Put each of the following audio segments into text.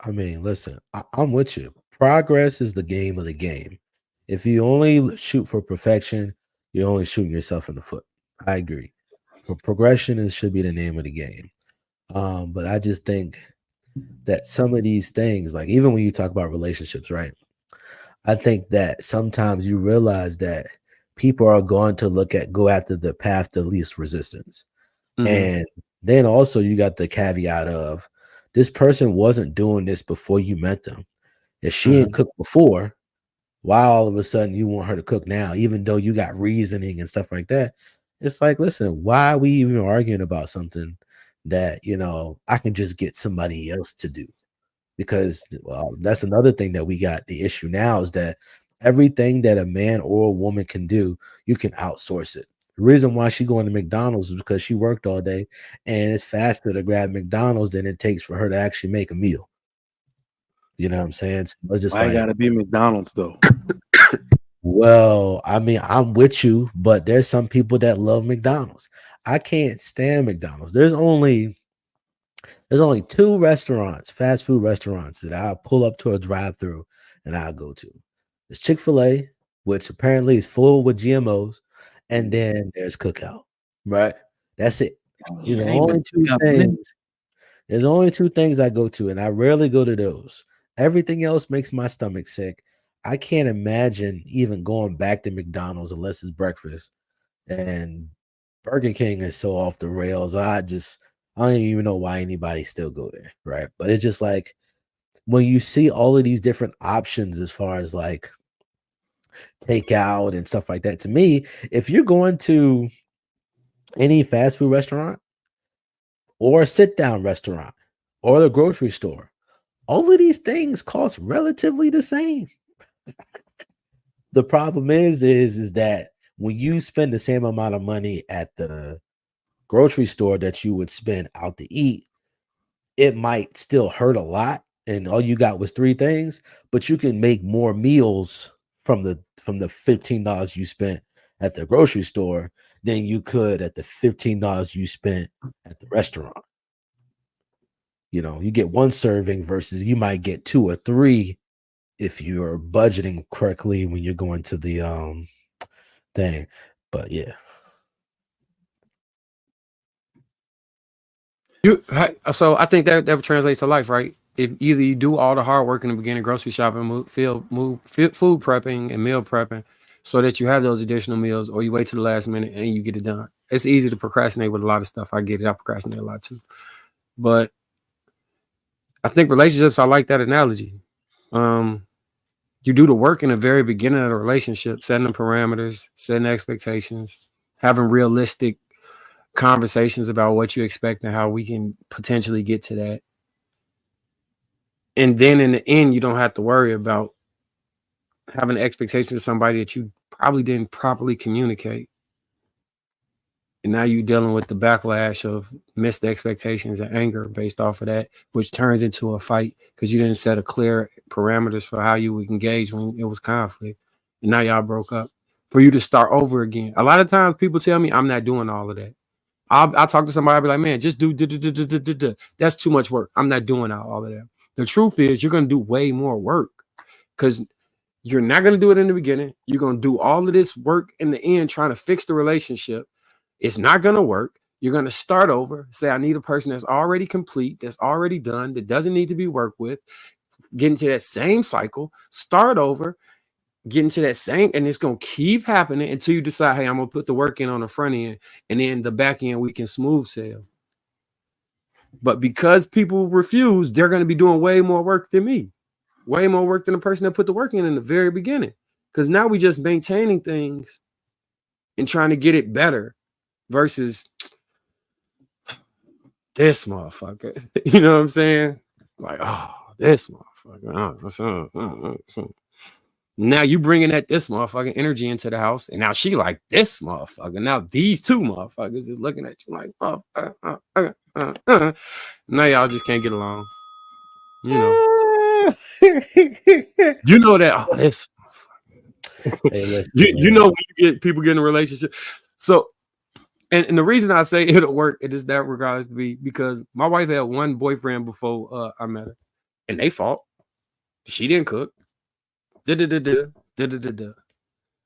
I mean, listen, I'm with you. Progress is the game of the game. If you only shoot for perfection, you're only shooting yourself in the foot. I agree. Progression is should be the name of the game. But I just think that some of these things, like even when you talk about relationships, right? I think that sometimes you realize that people are going to go after the path of least resistance. Mm-hmm. And then also you got the caveat of this person wasn't doing this before you met them. If she ain't Mm-hmm. cooked before, why all of a sudden you want her to cook now, even though you got reasoning and stuff like that? It's like, listen, why are we even arguing about something that I can just get somebody else to do? Because well, that's another thing that we got. The issue now is that everything that a man or a woman can do, you can outsource it. The reason why she going to McDonald's is because she worked all day, and it's faster to grab McDonald's than it takes for her to actually make a meal. You know what I'm saying? So it's just Why like, gotta be McDonald's though? well, I mean, I'm with you, but there's some people that love McDonald's. I can't stand McDonald's. There's only two restaurants, fast food restaurants, that I'll pull up to a drive-through and I'll go to. There's Chick-fil-A, which apparently is full with GMOs, and then there's Cookout. Right? That's it. These are the I ain't been only to two Cookout in a minute. things. There's only two things I go to, and I rarely go to those. Everything else makes my stomach sick. I can't imagine even going back to McDonald's unless it's breakfast. And Burger King is so off the rails. I don't even know why anybody still go there, right? But it's just like when you see all of these different options as far as like takeout and stuff like that. To me, if you're going to any fast food restaurant or a sit down restaurant or the grocery store, all of these things cost relatively the same. The problem is that when you spend the same amount of money at the grocery store that you would spend out to eat, it might still hurt a lot, and all you got was three things, but you can make more meals from the $15 you spent at the grocery store than you could at the $15 you spent at the restaurant. You get one serving versus you might get two or three if you're budgeting correctly when you're going to the thing. But yeah. So I think that translates to life, right? If either you do all the hard work in the beginning, grocery shopping, food prepping and meal prepping, so that you have those additional meals, or you wait to the last minute and you get it done. It's easy to procrastinate with a lot of stuff. I get it. I procrastinate a lot too. But I think relationships, I like that analogy. Um, you do the work in the very beginning of the relationship, setting the parameters, setting expectations, having realistic conversations about what you expect and how we can potentially get to that. And then in the end, you don't have to worry about having an expectation of somebody that you probably didn't properly communicate. And now you're dealing with the backlash of missed expectations and anger based off of that, which turns into a fight because you didn't set a clear parameters for how you would engage when it was conflict. And now y'all broke up. For you to start over again. A lot of times people tell me I'm not doing all of that. I'll talk to somebody, I'll be like, man, just do. That's too much work. I'm not doing all of that. The truth is, you're going to do way more work because you're not going to do it in the beginning. You're going to do all of this work in the end trying to fix the relationship. It's not going to work. You're going to start over, say, I need a person that's already complete, that's already done, that doesn't need to be worked with, get into that same cycle, start over, get into that same, and it's going to keep happening until you decide, hey, I'm going to put the work in on the front end, and then the back end, we can smooth sail. But because people refuse, they're going to be doing way more work than me, way more work than the person that put the work in the very beginning. Because now we just maintaining things and trying to get it better versus this motherfucker. You know what I'm saying? Like, oh, this motherfucker. Now you bringing this motherfucking energy into the house, and now she like this motherfucker. Now these two motherfuckers is looking at you like, oh, now y'all just can't get along. You know, you know that. Oh, this. Hey, listen, You man. know when you get people get in a relationship. So, and the reason I say it'll work, it is that regards to be because my wife had one boyfriend before I met her. and they fault. She didn't cook.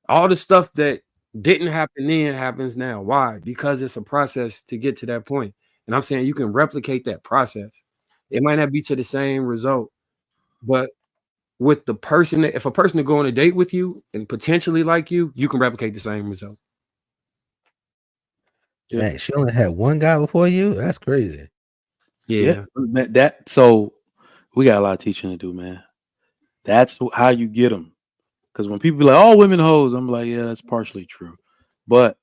All the stuff that didn't happen then happens now. Why? Because it's a process to get to that point. And I'm saying you can replicate that process. It might not be to the same result, but with the person, that if a person to go on a date with you and potentially like you can replicate the same result. Man, she only had one guy before you? That's crazy. Yeah. That so we got a lot of teaching to do, man. That's how you get them. Because when people be like, "Oh, women hoes," I'm like, yeah, that's partially true, but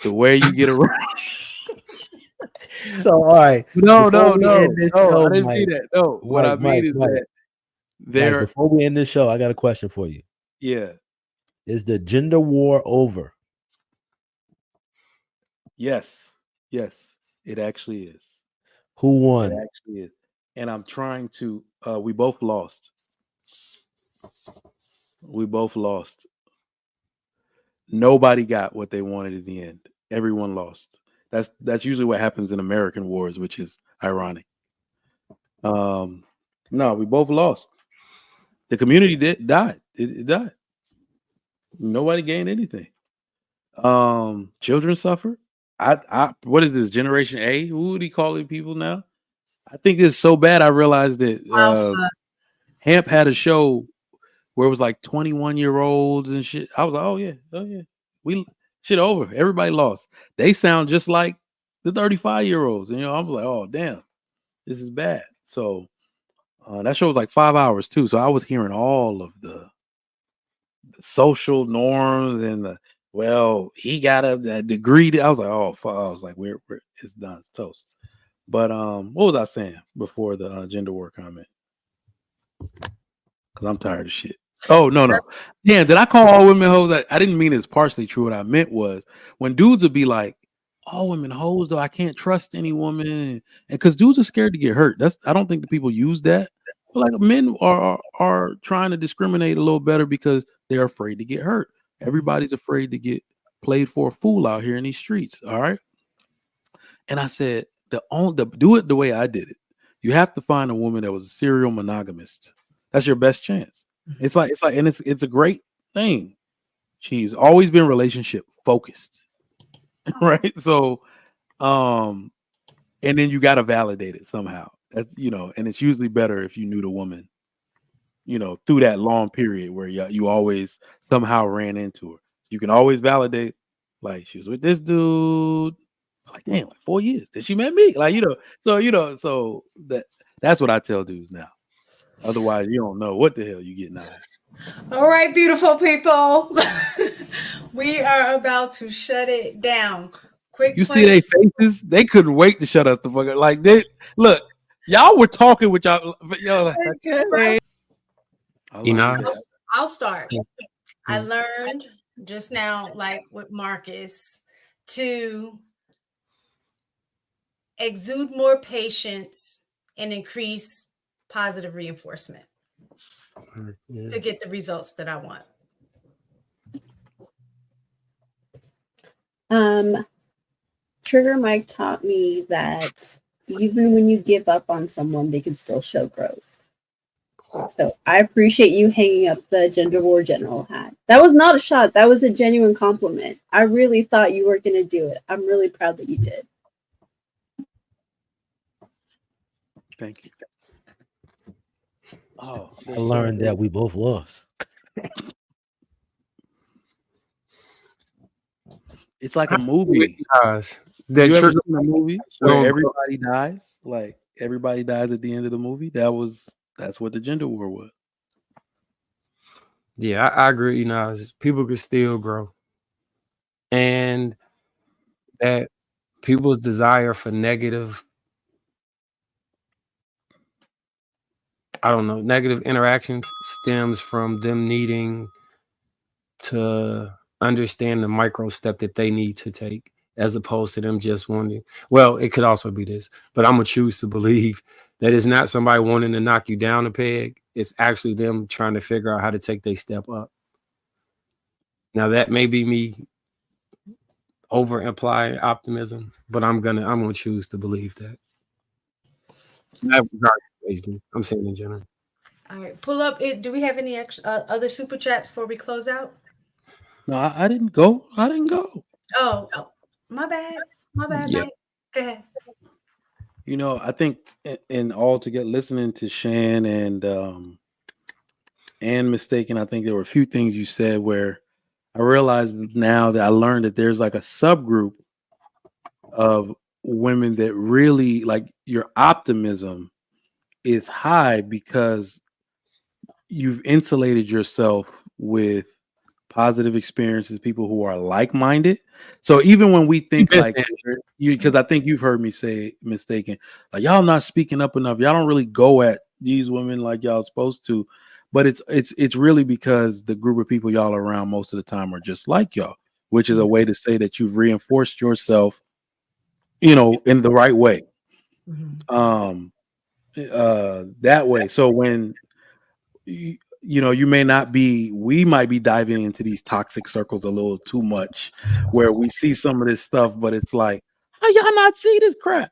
the way you get around. So, all right. No, before we end this show, I didn't Mike, see that. No, what I mean is that Mike, they're before we end this show, I got a question for you. yeah. Is the gender war over? Yes, it actually is. Who It won? actually is. And I'm trying to we both lost. We both lost. Nobody got what they wanted at the end. Everyone lost. That's usually what happens in American wars, which is ironic. No, we both lost. The community died. It died. Nobody gained anything. Children suffer. I what is this, Generation A? Who would he call it people now? I think it's so bad I realized that Hamp had a show where it was like 21-year-olds and shit. I was like, oh yeah. We shit over. Everybody lost. They sound just like the 35-year-olds. And I was like, oh damn, this is bad. So that show was like 5 hours too. So I was hearing all of the social norms and he got a degree. I was like, oh fuck. I was like, we're it's done, it's toast. But what was I saying before the gender war comment? Because I'm tired of shit. Oh no. Yeah, did I call all women hoes? I didn't mean it's partially true. What I meant was when dudes would be like, all women hoes though, I can't trust any woman, and because dudes are scared to get hurt. I don't think the people use that. But like men are trying to discriminate a little better because they're afraid to get hurt. Everybody's afraid to get played for a fool out here in these streets. All right. And I said, do it the way I did it. You have to find a woman that was a serial monogamist. That's your best chance. It's like, and it's a great thing. She's always been relationship focused, right? So, and then you got to validate it somehow. That's and it's usually better if you knew the woman, through that long period where you always somehow ran into her. You can always validate, like she was with this dude. Like damn, like 4 years. Then she met me. Like so that's what I tell dudes now. Otherwise, you don't know what the hell you getting out of it. All right, beautiful people. We are about to shut it down. Quick. You see their faces? They couldn't wait to shut us the fuck up. Like they look, y'all were talking with y'all like, okay. I'll start. I learned just now, like with Marcus, to exude more patience and increase positive reinforcement to get the results that I want. Trigger Mike taught me that even when you give up on someone, they can still show growth. So I appreciate you hanging up the gender war general hat. That was not a shot. That was a genuine compliment. I really thought you were going to do it. I'm really proud that you did. Thank you. Oh, I learned that we both lost. It's like a movie. That you ever seen a movie where everybody dies? Like everybody dies at the end of the movie. That's what the gender war was. Yeah, I agree. People could still grow, and that people's desire for negative interactions stems from them needing to understand the micro step that they need to take, as opposed to them just wanting. Well, it could also be this, but I'm gonna choose to believe that it's not somebody wanting to knock you down a peg. It's actually them trying to figure out how to take their step up. Now that may be me over implying optimism, but I'm gonna choose to believe that. Not regarding HD. I'm saying in general. All right, pull up it. Do we have any extra other super chats before we close out? No, I didn't go. I didn't go. Oh, my bad. My bad, Yeah. Mike. Go ahead. You know, I think in all together, listening to Shan and Mistaken, I think there were a few things you said where I realized now that I learned that there's like a subgroup of women that really like your optimism is high because you've insulated yourself with positive experiences, people who are like-minded. So even when we think like you, because I think you've heard me say Mistaken, like y'all not speaking up enough, y'all don't really go at these women like y'all supposed to, but it's really because the group of people y'all are around most of the time are just like y'all, which is a way to say that you've reinforced yourself, you know, in the right way. That way. So when you know, you may not be, we might be diving into these toxic circles a little too much where we see some of this stuff, but it's like, how y'all not see this crap?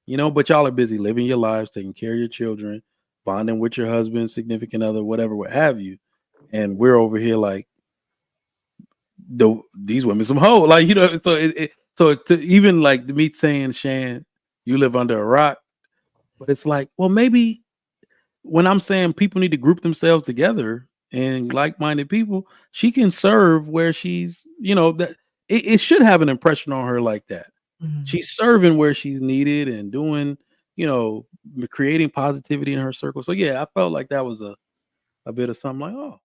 You know, but y'all are busy living your lives, taking care of your children, bonding with your husband, significant other, whatever, what have you. And we're over here like, these women some hoe. Like, you know, so to even like me saying, Shan, you live under a rock, but it's like, well, maybe when I'm saying people need to group themselves together and like-minded people, she can serve where she's, you know, that it should have an impression on her like that. She's serving where she's needed and doing, you know, creating positivity in her circle. So yeah, I felt like that was a bit of something like, oh,